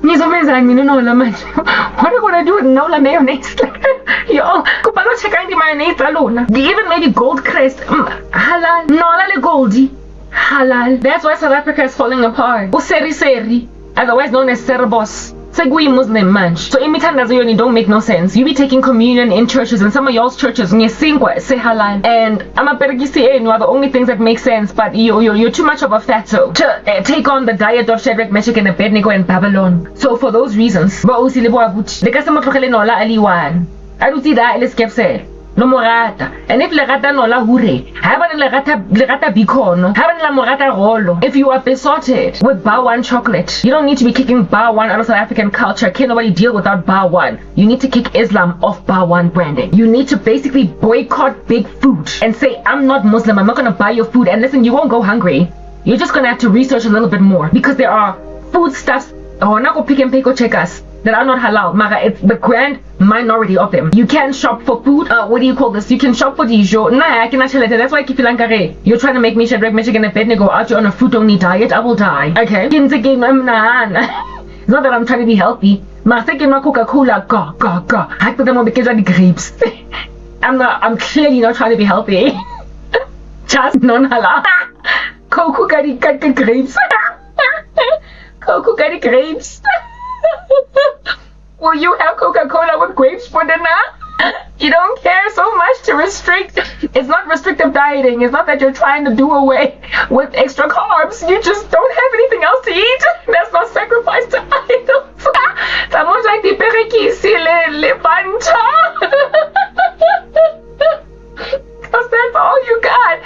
What are you gonna do with Nola mayonnaise? Yo, kupalo check the mayonnaise alone. Even maybe gold crest. Halal. Nola le goldi. Halal. That's why South Africa is falling apart. Seri, otherwise known as Serbos. Segui Muslim man. So imitandazo don't make no sense. You be taking communion in churches and some of y'all's churches nyesingwa say halal. And amaperigisi are the only things that make sense, but you're too much of a fatso to take on the diet of Shadrach, Meshach, and Abednego in Babylon. So for those reasons, ba o silebo abuti. Le ka se motlogele nola aliwan. Aduti da ele skepse. No morata. And if lerata nola hure, haven't lerata bikono, haven't la morata rolo. If you are besotted with Bawan chocolate, you don't need to be kicking Bawan out of South African culture. Can't nobody deal without Bawan. You need to kick Islam off Bawan branding. You need to basically boycott big food and say, I'm not Muslim, I'm not gonna buy your food. And listen, you won't go hungry. You're just gonna have to research a little bit more because there are foodstuffs, or not go pick and pay, go check us, that are not halal. Mara, it's the grand minority of them. You can shop for food. What do you call this? You can shop for dijo. Nah, I cannot tell it. That's why I keep feeling like you're trying to make me Shadrach, Meshach, and Abednego out here on a fruit-only diet. I will die. Okay? It's not that I'm trying to be healthy. Coca-Cola. Go. I put them on because of the grapes. I'm clearly not trying to be healthy. Just non-halal. Coco got the grapes. Coco got the grapes. Will you have Coca-Cola with grapes for dinner? You don't care so much to restrict. It's not restrictive dieting. It's not that you're trying to do away with extra carbs. You just don't have anything else to eat. That's not sacrifice to idols. Estamos like the perequisi le because that's all you got.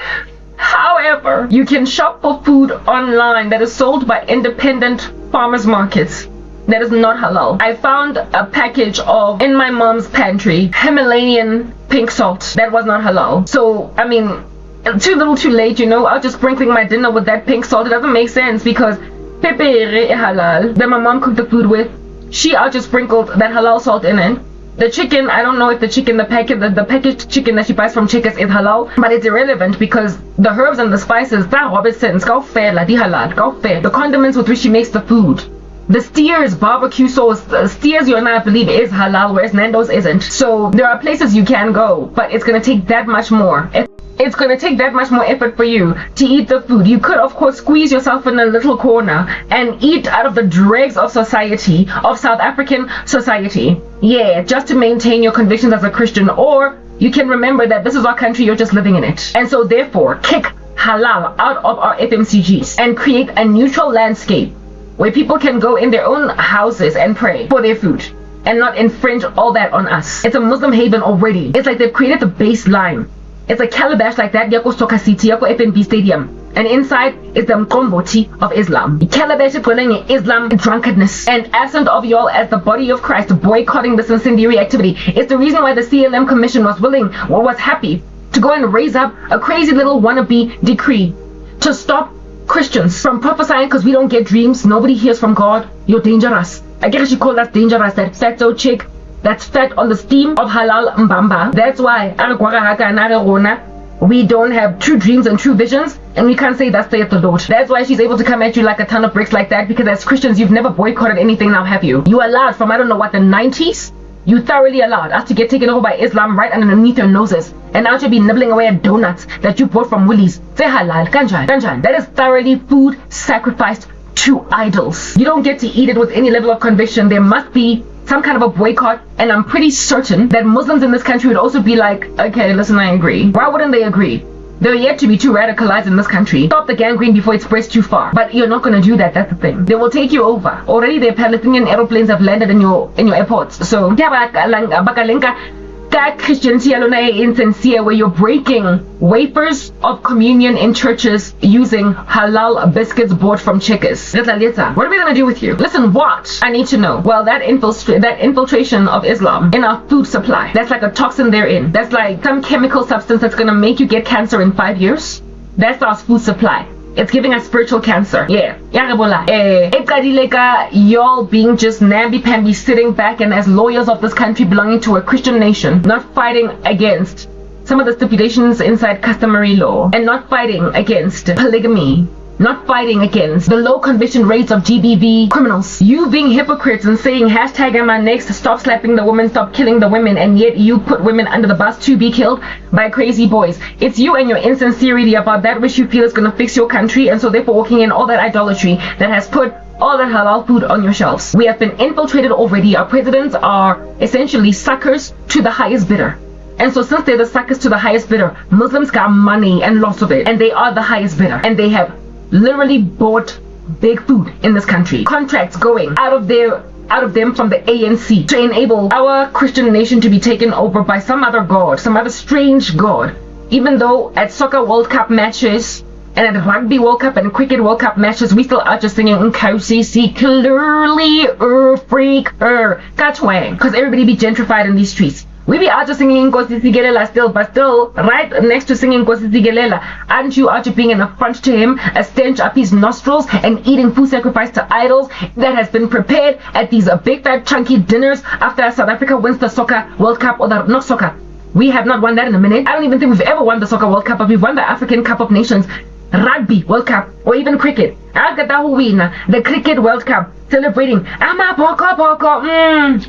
However, you can shop for food online that is sold by independent farmers markets that is not halal. I found a package of, in my mom's pantry, Himalayan pink salt that was not halal. So, I mean, too little too late, I'll just sprinkling my dinner with that pink salt. It doesn't make sense because pepere halal that my mom cooked the food with, she just sprinkled that halal salt in it. The chicken, I don't know if the packaged chicken that she buys from Checkers is halal, but it's irrelevant because the herbs and the spices, that Robinson's, go fair, la di halal, go fair. The condiments with which she makes the food. The Steers barbecue sauce, Steers, I believe, is halal, whereas Nando's isn't. So there are places you can go, but it's going to take that much more. It's going to take that much more effort for you to eat the food. You could, of course, squeeze yourself in a little corner and eat out of the dregs of society, of South African society. Yeah, just to maintain your convictions as a Christian, or you can remember that this is our country, you're just living in it. And so therefore, kick halal out of our FMCGs and create a neutral landscape where people can go in their own houses and pray for their food and not infringe all that on us. It's a Muslim haven already. It's like they've created the baseline. It's a calabash like that, Yako Soka City, Yako FNB Stadium. And inside is the Mkomboti of Islam. Calabash is running Islam drunkenness. And absent of y'all as the body of Christ boycotting this incendiary activity. It's the reason why the CLM Commission was happy to go and raise up a crazy little wannabe decree to stop Christians from prophesying because we don't get dreams. Nobody hears from God. You're dangerous. I guess you call that dangerous, that fatso chick that's fat on the steam of halal mbamba. That's why we don't have true dreams and true visions, and we can't say that's the Lord. That's why she's able to come at you like a ton of bricks like that, because as Christians, you've never boycotted anything, now have you? You allowed from, I don't know what, the 90s? You thoroughly allowed us to get taken over by Islam right underneath your noses, and now to be nibbling away at donuts that you bought from Woolies. Say halal, kanjan. That is thoroughly food sacrificed to idols. You don't get to eat it with any level of conviction. There must be some kind of a boycott, and I'm pretty certain that Muslims in this country would also be like, okay, listen, I agree. Why wouldn't they agree? They're yet to be too radicalized in this country. Stop the gangrene before it spreads too far. But you're not going to do that. That's the thing. They will take you over. Already their Palestinian aeroplanes have landed in your airports. So that Christianity alone is insincere, where you're breaking wafers of communion in churches using halal biscuits bought from Checkers. What are we going to do with you? Listen, what? I need to know. Well, that infiltration of Islam in our food supply, that's like a toxin they're in. That's like some chemical substance that's going to make you get cancer in 5 years. That's our food supply. It's giving us spiritual cancer. Yeah. Y'all being just namby-pamby, sitting back and as lawyers of this country belonging to a Christian nation, not fighting against some of the stipulations inside customary law, and not fighting against polygamy, not fighting against the low conviction rates of GBV criminals. You being hypocrites and saying hashtag am I next, stop slapping the women, stop killing the women, and yet you put women under the bus to be killed by crazy boys. It's you and your insincerity about that which you feel is going to fix your country, and so therefore walking in all that idolatry that has put all that halal food on your shelves. We have been infiltrated already. Our presidents are essentially suckers to the highest bidder. And so since they're the suckers to the highest bidder, Muslims got money and lots of it, and they are the highest bidder, and they have literally bought big food in this country. Contracts going out of them from the ANC to enable our Christian nation to be taken over by some other god, some other strange god. Even though at soccer World Cup matches and at rugby World Cup and cricket World Cup matches, we still are just singing Nkosisi, clearly freak katwang, because everybody be gentrified in these streets. We be out just singing Nkosi Sigelela still, but still, right next to singing Nkosi Sigelela, aren't you out being an affront to him, a stench up his nostrils, and eating food sacrificed to idols that has been prepared at these big fat chunky dinners after South Africa wins the soccer World Cup, or not soccer. We have not won that in a minute. I don't even think we've ever won the soccer World Cup, but we've won the African Cup of Nations, rugby World Cup, or even cricket. I'll win the cricket World Cup, celebrating ama boko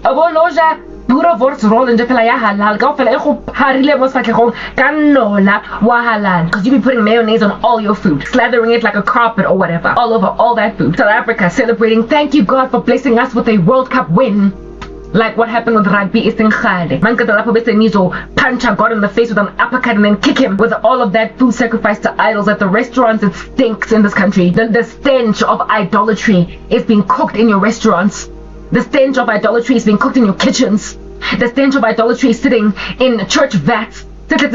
aboloja pura vorts roll in fela ya halal ka fela e go harile mo satlhegong ka nola wa halal, because you be putting mayonnaise on all your food, slathering it like a carpet or whatever all over all that food. South Africa celebrating, thank you God for blessing us with a World Cup win. Like what happened with rugby is in Khale. Man Nizo punch a God in the face with an uppercut and then kick him with all of that food sacrificed to idols at the restaurants. It stinks in this country. The stench of idolatry is being cooked in your restaurants. The stench of idolatry is being cooked in your kitchens. The stench of idolatry is sitting in church vats that are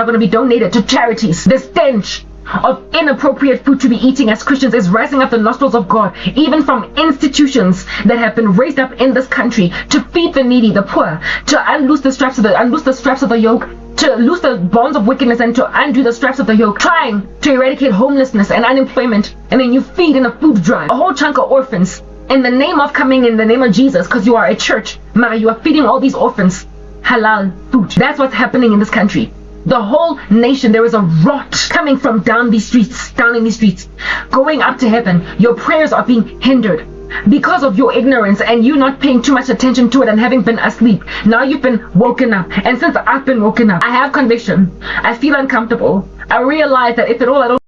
going to be donated to charities. The stench of inappropriate food to be eating as Christians is rising up the nostrils of God, even from institutions that have been raised up in this country to feed the needy, the poor, to unloose the straps of the yoke, to loose the bonds of wickedness and to undo the straps of the yoke, trying to eradicate homelessness and unemployment. And then you feed in a food drive a whole chunk of orphans in the name of coming in the name of Jesus, because you are a church. Mara, you are feeding all these orphans halal food. That's what's happening in this country. The whole nation, there is a rot coming from down in these streets, going up to heaven. Your prayers are being hindered because of your ignorance and you not paying too much attention to it and having been asleep. Now you've been woken up, and since I've been woken up, I have conviction. I feel uncomfortable. I realize that if at all I don't